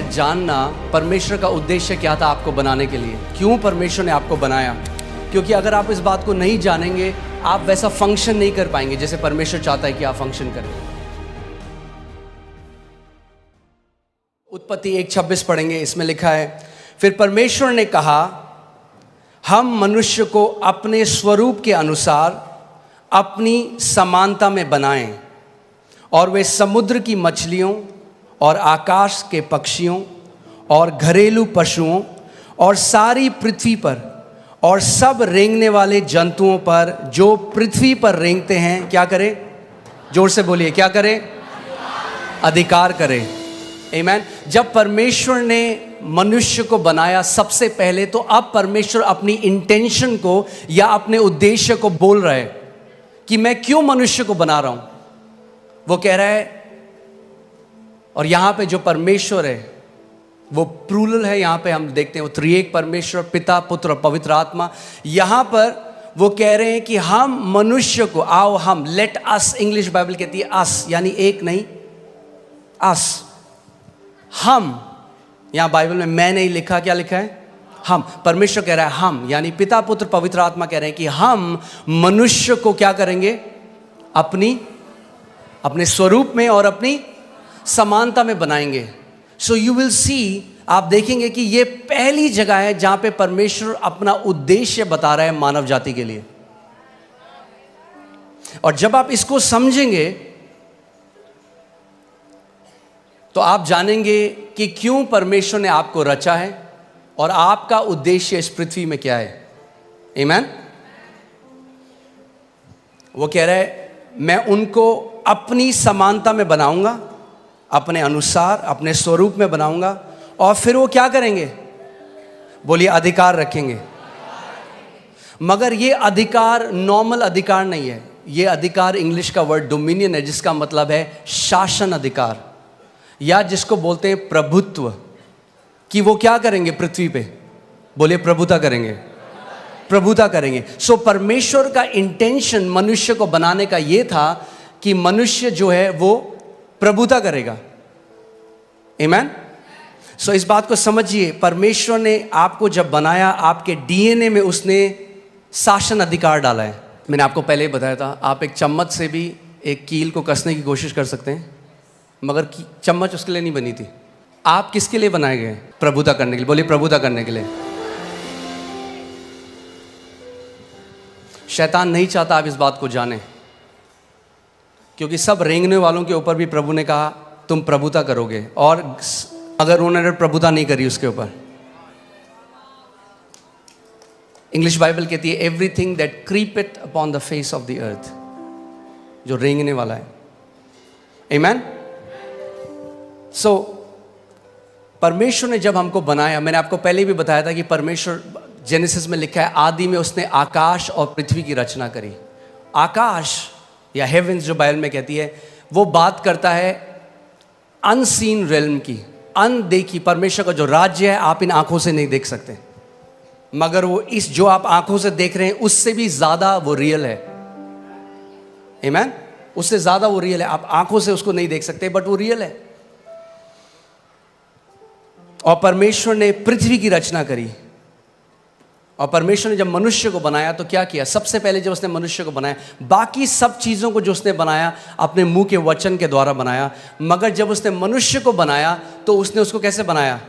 जानना परमेश्वर का उद्देश्य क्या था आपको बनाने के लिए, क्यों परमेश्वर ने आपको बनाया। क्योंकि अगर आप इस बात को नहीं जानेंगे आप वैसा फंक्शन नहीं कर पाएंगे जैसे परमेश्वर चाहता है कि आप फंक्शन करें। उत्पत्ति 1:26 पढ़ेंगे, इसमें लिखा है, फिर परमेश्वर ने कहा हम मनुष्य को अपने स्वरूप के अनुसार अपनी समानता में बनाएं और वे समुद्र की मछलियों और आकाश के पक्षियों और घरेलू पशुओं और सारी पृथ्वी पर और सब रेंगने वाले जंतुओं पर जो पृथ्वी पर रेंगते हैं क्या करें? जोर से बोलिए, क्या करें? अधिकार करें। आमीन। जब परमेश्वर ने मनुष्य को बनाया सबसे पहले, तो अब परमेश्वर अपनी इंटेंशन को या अपने उद्देश्य को बोल रहा है कि मैं क्यों मनुष्य को बना रहा हूं। वो कह रहा है, और यहां पे जो परमेश्वर है वो प्लूरल है, यहां पे हम देखते हैं वो त्रिएक परमेश्वर, पिता, पुत्र और पवित्र आत्मा। यहां पर वो कह रहे हैं कि हम मनुष्य को, आओ हम, लेट अस, इंग्लिश बाइबल कहती है अस, यानी एक नहीं, अस, हम। यहां बाइबल में मैं नहीं लिखा, क्या लिखा है? हम। परमेश्वर कह रहा है हम, यानी पिता, पुत्र, पवित्र आत्मा कह रहे हैं कि हम मनुष्य को क्या करेंगे? अपने स्वरूप में और अपनी समानता में बनाएंगे। सो यू विल सी, आप देखेंगे कि ये पहली जगह है जहां पे परमेश्वर अपना उद्देश्य बता रहा है मानव जाति के लिए। और जब आप इसको समझेंगे तो आप जानेंगे कि क्यों परमेश्वर ने आपको रचा है और आपका उद्देश्य इस पृथ्वी में क्या है। आमीन। वो कह रहा है मैं उनको अपनी समानता में बनाऊंगा, अपने अनुसार, अपने स्वरूप में बनाऊंगा, और फिर वो क्या करेंगे? बोलिए, अधिकार रखेंगे। मगर ये अधिकार नॉर्मल अधिकार नहीं है, ये अधिकार इंग्लिश का वर्ड डोमिनियन है, जिसका मतलब है शासन अधिकार, या जिसको बोलते हैं प्रभुत्व। कि वो क्या करेंगे पृथ्वी पे? बोलिए, प्रभुता करेंगे, प्रभुता करेंगे। सो परमेश्वर का इंटेंशन मनुष्य को बनाने का ये था कि मनुष्य जो है वो प्रभुता करेगा। आमीन। सो इस बात को समझिए, परमेश्वर ने आपको जब बनाया, आपके डीएनए में उसने शासन अधिकार डाला है। मैंने आपको पहले ही बताया था, आप एक चम्मच से भी एक कील को कसने की कोशिश कर सकते हैं, मगर चम्मच उसके लिए नहीं बनी थी। आप किसके लिए बनाए गए? प्रभुता करने के लिए। बोलिए, प्रभुता करने के लिए। शैतान नहीं चाहता आप इस बात को जानें, क्योंकि सब रेंगने वालों के ऊपर भी प्रभु ने कहा तुम प्रभुता करोगे, और अगर उन्होंने प्रभुता नहीं करी उसके ऊपर, इंग्लिश बाइबल कहती है everything that creepeth upon the face of the earth, जो रेंगने वाला है। आमीन। सो परमेश्वर ने जब हमको बनाया, मैंने आपको पहले भी बताया था कि परमेश्वर, जेनेसिस में लिखा है, आदि में उसने आकाश और पृथ्वी की रचना करी। आकाश या हेवेंस जो बाइबल में कहती है, वो बात करता है अनसीन रेल्म की, अनदेखी। परमेश्वर का जो राज्य है आप इन आंखों से नहीं देख सकते, मगर वो इस जो आप आंखों से देख रहे हैं उससे भी ज्यादा वो रियल है। आमीन। उससे ज्यादा वो रियल है। आप आंखों से उसको नहीं देख सकते, बट वो रियल है। और परमेश्वर ने पृथ्वी की रचना करी, और परमेश्वर ने जब मनुष्य को बनाया तो क्या किया? सबसे पहले जब उसने मनुष्य को बनाया, बाकी सब चीज़ों को जो उसने बनाया अपने मुंह के वचन के द्वारा बनाया, मगर जब उसने मनुष्य को बनाया तो उसने उसको कैसे बनाया?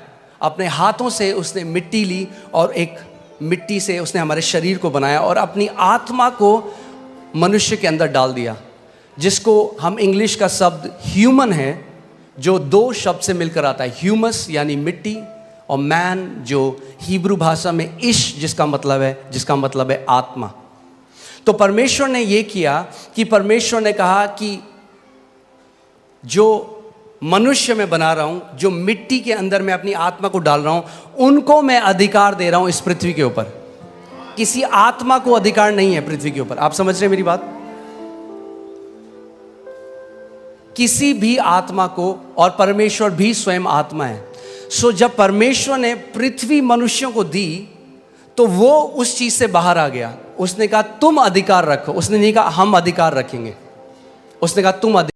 अपने हाथों से उसने मिट्टी ली और एक मिट्टी से उसने हमारे शरीर को बनाया और अपनी आत्मा को मनुष्य के अंदर डाल दिया, जिसको हम इंग्लिश का शब्द ह्यूमन है, जो दो शब्द से मिलकर आता है, ह्यूमस यानी मिट्टी, और मैन जो हिब्रू भाषा में इश जिसका मतलब है आत्मा। तो परमेश्वर ने ये किया कि परमेश्वर ने कहा कि जो मनुष्य मैं बना रहा हूं, जो मिट्टी के अंदर मैं अपनी आत्मा को डाल रहा हूं, उनको मैं अधिकार दे रहा हूं इस पृथ्वी के ऊपर। किसी आत्मा को अधिकार नहीं है पृथ्वी के ऊपर। आप समझ रहे हैं मेरी बात? किसी भी आत्मा को, और परमेश्वर भी स्वयं आत्मा है। सो जब परमेश्वर ने पृथ्वी मनुष्यों को दी तो वो उस चीज से बाहर आ गया। उसने कहा तुम अधिकार रखो, उसने नहीं कहा हम अधिकार रखेंगे, उसने कहा तुम अधिकार